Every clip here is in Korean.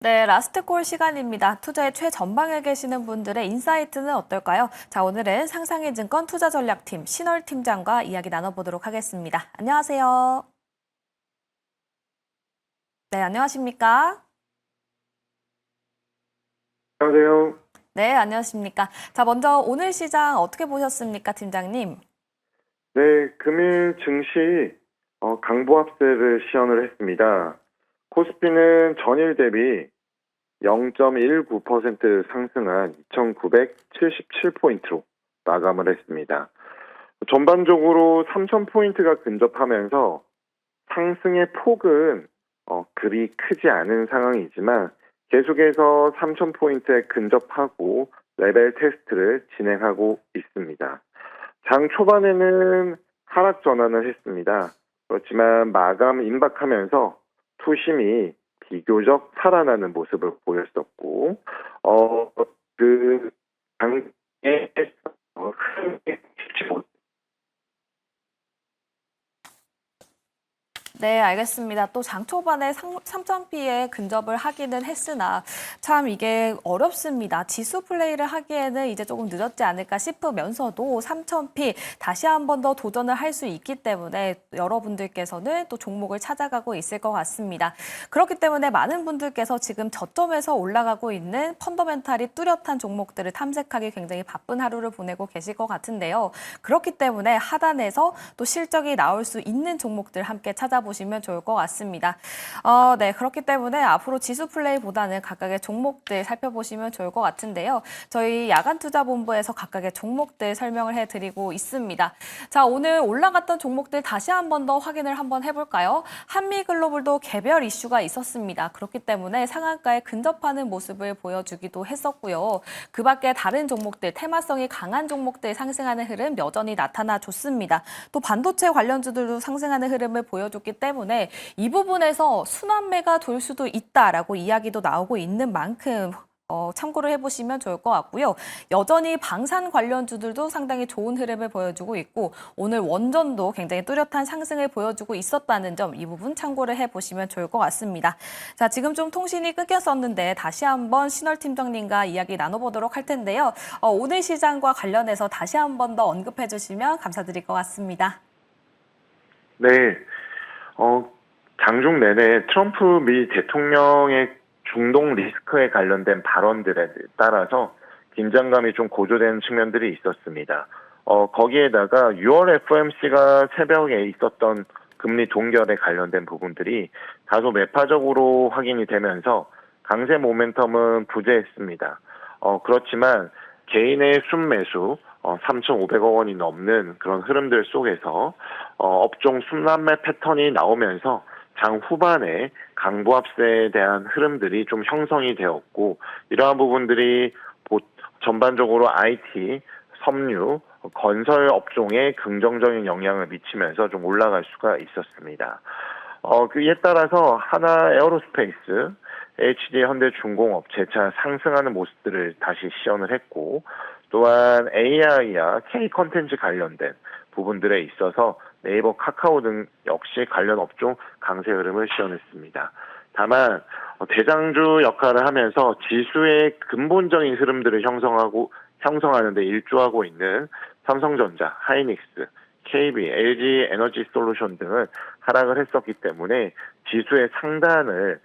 네, 라스트콜 시간입니다. 투자의 최전방에 계시는 분들의 인사이트는 어떨까요? 자, 오늘은 상상인증권 투자전략팀 신월 팀장과 이야기 나눠보도록 하겠습니다. 안녕하세요. 네, 안녕하십니까? 안녕하세요. 네, 안녕하십니까? 자, 먼저 오늘 시장 어떻게 보셨습니까, 팀장님? 네, 금일 증시 강보합세를 시연을 했습니다. 코스피는 전일 대비 0.19% 상승한 2,977포인트로 마감을 했습니다. 전반적으로 3,000포인트가 근접하면서 상승의 폭은 그리 크지 않은 상황이지만 계속해서 3,000포인트에 근접하고 레벨 테스트를 진행하고 있습니다. 장 초반에는 하락 전환을 했습니다. 그렇지만 마감 임박하면서 투심이 비교적 살아나는 모습을 보였었고, 그 장에 흐름이 쉽지 못. 네, 알겠습니다. 또 장 초반에 3,000P에 근접을 하기는 했으나 참 이게 어렵습니다. 지수 플레이를 하기에는 이제 조금 늦었지 않을까 싶으면서도 3,000P 다시 한 번 더 도전을 할 수 있기 때문에 여러분들께서는 또 종목을 찾아가고 있을 것 같습니다. 그렇기 때문에 많은 분들께서 지금 저점에서 올라가고 있는 펀더멘탈이 뚜렷한 종목들을 탐색하기 굉장히 바쁜 하루를 보내고 계실 것 같은데요. 그렇기 때문에 하단에서 또 실적이 나올 수 있는 종목들 함께 찾아보시면 좋을 것 같습니다. 네, 그렇기 때문에 앞으로 지수 플레이보다는 각각의 종목들 살펴보시면 좋을 것 같은데요. 저희 야간투자본부에서 각각의 종목들 설명을 해드리고 있습니다. 자, 오늘 올라갔던 종목들 다시 한 번 더 확인을 한번 해볼까요? 한미글로벌도 개별 이슈가 있었습니다. 그렇기 때문에 상한가에 근접하는 모습을 보여주기도 했었고요. 그 밖에 다른 종목들, 테마성이 강한 종목들 상승하는 흐름 여전히 나타나줬습니다. 또 반도체 관련주들도 상승하는 흐름을 보여줬기 때문에 이 부분에서 순환매가 돌 수도 있다라고 이야기도 나오고 있는 만큼 참고를 해보시면 좋을 것 같고요. 여전히 방산 관련주들도 상당히 좋은 흐름을 보여주고 있고 오늘 원전도 굉장히 뚜렷한 상승을 보여주고 있었다는 점 이 부분 참고를 해보시면 좋을 것 같습니다. 자, 지금 좀 통신이 끊겼었는데 다시 한번 신월 팀장님과 이야기 나눠보도록 할 텐데요. 오늘 시장과 관련해서 다시 한 번 더 언급해 주시면 감사드릴 것 같습니다. 네, 장중 내내 트럼프 미 대통령의 중동 리스크에 관련된 발언들에 따라서 긴장감이 좀 고조되는 측면들이 있었습니다. 거기에다가 6월 FOMC가 새벽에 있었던 금리 동결에 관련된 부분들이 다소 매파적으로 확인이 되면서 강세 모멘텀은 부재했습니다. 그렇지만 개인의 순매수 3,500억 원이 넘는 그런 흐름들 속에서 업종 순환매 패턴이 나오면서 장 후반에 강보합세에 대한 흐름들이 좀 형성이 되었고 이러한 부분들이 전반적으로 IT, 섬유, 건설 업종에 긍정적인 영향을 미치면서 좀 올라갈 수가 있었습니다. 그에 따라서 하나 에어로스페이스, HD 현대중공업 재차 상승하는 모습들을 다시 시연을 했고 또한 AI와 K 컨텐츠 관련된 부분들에 있어서 네이버, 카카오 등 역시 관련 업종 강세 흐름을 시연했습니다. 다만 대장주 역할을 하면서 지수의 근본적인 흐름들을 형성하는 데 일조하고 있는 삼성전자, 하이닉스, KB, LG 에너지 솔루션 등은 하락을 했었기 때문에 지수의 상단을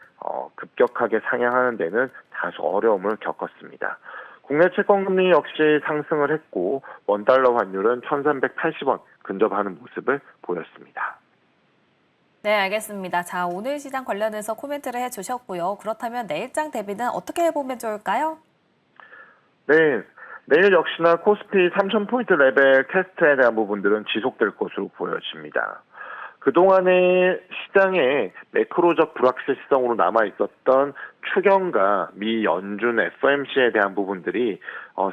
급격하게 상향하는 데는 다소 어려움을 겪었습니다. 국내 채권금리 역시 상승을 했고 원달러 환율은 1,380원 근접하는 모습을 보였습니다. 네, 알겠습니다. 자, 오늘 시장 관련해서 코멘트를 해주셨고요. 그렇다면 내일장 대비는 어떻게 해보면 좋을까요? 네, 내일 역시나 코스피 3,000포인트 레벨 테스트에 대한 부분들은 지속될 것으로 보여집니다. 그동안의 시장에 매크로적 불확실성으로 남아있었던 추경과 미 연준 FOMC에 대한 부분들이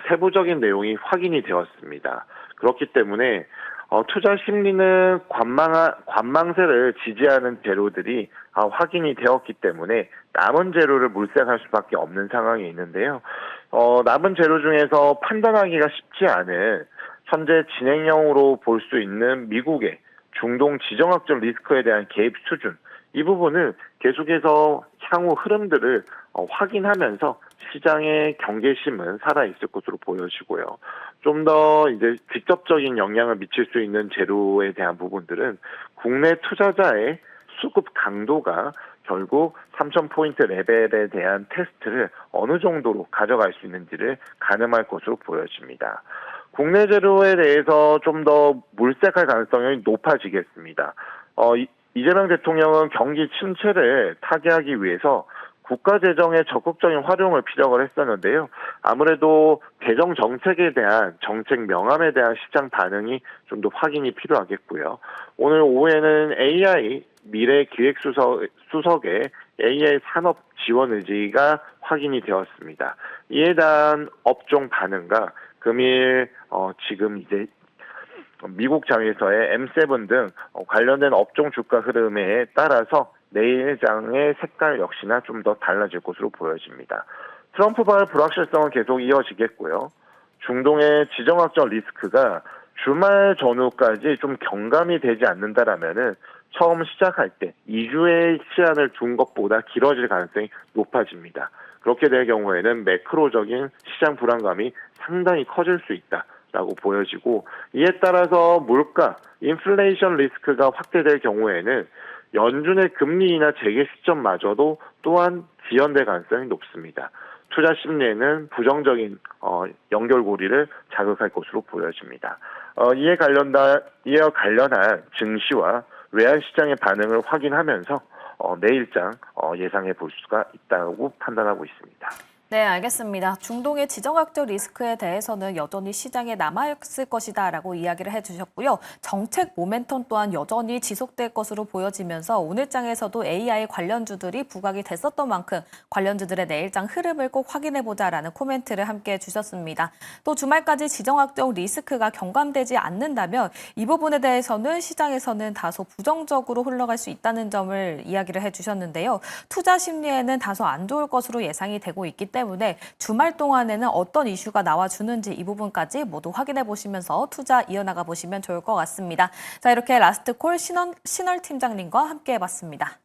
세부적인 내용이 확인이 되었습니다. 그렇기 때문에 투자 심리는 관망세를 지지하는 재료들이 확인이 되었기 때문에 남은 재료를 물색할 수밖에 없는 상황이 있는데요. 남은 재료 중에서 판단하기가 쉽지 않은 현재 진행형으로 볼 수 있는 미국의 중동 지정학적 리스크에 대한 개입 수준, 이 부분을 계속해서 향후 흐름들을 확인하면서 시장의 경계심은 살아있을 것으로 보여지고요. 좀 더 이제 직접적인 영향을 미칠 수 있는 재료에 대한 부분들은 국내 투자자의 수급 강도가 결국 3,000포인트 레벨에 대한 테스트를 어느 정도로 가져갈 수 있는지를 가늠할 것으로 보여집니다. 국내 재료에 대해서 좀 더 물색할 가능성이 높아지겠습니다. 이재명 대통령은 경기 침체를 타개하기 위해서 국가 재정의 적극적인 활용을 피력을 했었는데요. 아무래도 대정 정책에 대한 정책 명암에 대한 시장 반응이 좀 더 확인이 필요하겠고요. 오늘 오후에는 AI 미래기획수석의 AI 산업 지원 의지가 확인이 되었습니다. 이에 대한 업종 반응과 금일 지금 이제 미국 장에서의 M7 등 관련된 업종 주가 흐름에 따라서 내일 장의 색깔 역시나 좀 더 달라질 것으로 보여집니다. 트럼프발 불확실성은 계속 이어지겠고요. 중동의 지정학적 리스크가 주말 전후까지 좀 경감이 되지 않는다라면은 처음 시작할 때 2주의 시간을 둔 것보다 길어질 가능성이 높아집니다. 그렇게 될 경우에는 매크로적인 시장 불안감이 상당히 커질 수 있다라고 보여지고, 이에 따라서 물가, 인플레이션 리스크가 확대될 경우에는 연준의 금리 인하 재개 시점마저도 또한 지연될 가능성이 높습니다. 투자 심리에는 부정적인 연결고리를 자극할 것으로 보여집니다. 이에 관련한 증시와 외환시장의 반응을 확인하면서 내일장 예상해 볼 수가 있다고 판단하고 있습니다. 네, 알겠습니다. 중동의 지정학적 리스크에 대해서는 여전히 시장에 남아있을 것이다라고 이야기를 해주셨고요. 정책 모멘텀 또한 여전히 지속될 것으로 보여지면서 오늘장에서도 AI 관련주들이 부각이 됐었던 만큼 관련주들의 내일장 흐름을 꼭 확인해보자라는 코멘트를 함께 해주셨습니다. 또 주말까지 지정학적 리스크가 경감되지 않는다면 이 부분에 대해서는 시장에서는 다소 부정적으로 흘러갈 수 있다는 점을 이야기를 해주셨는데요. 투자 심리에는 다소 안 좋을 것으로 예상이 되고 있기 때문에 주말 동안에는 어떤 이슈가 나와주는지 이 부분까지 모두 확인해 보시면서 투자 이어나가 보시면 좋을 것 같습니다. 자, 이렇게 라스트 콜 신월 팀장님과 함께 해봤습니다.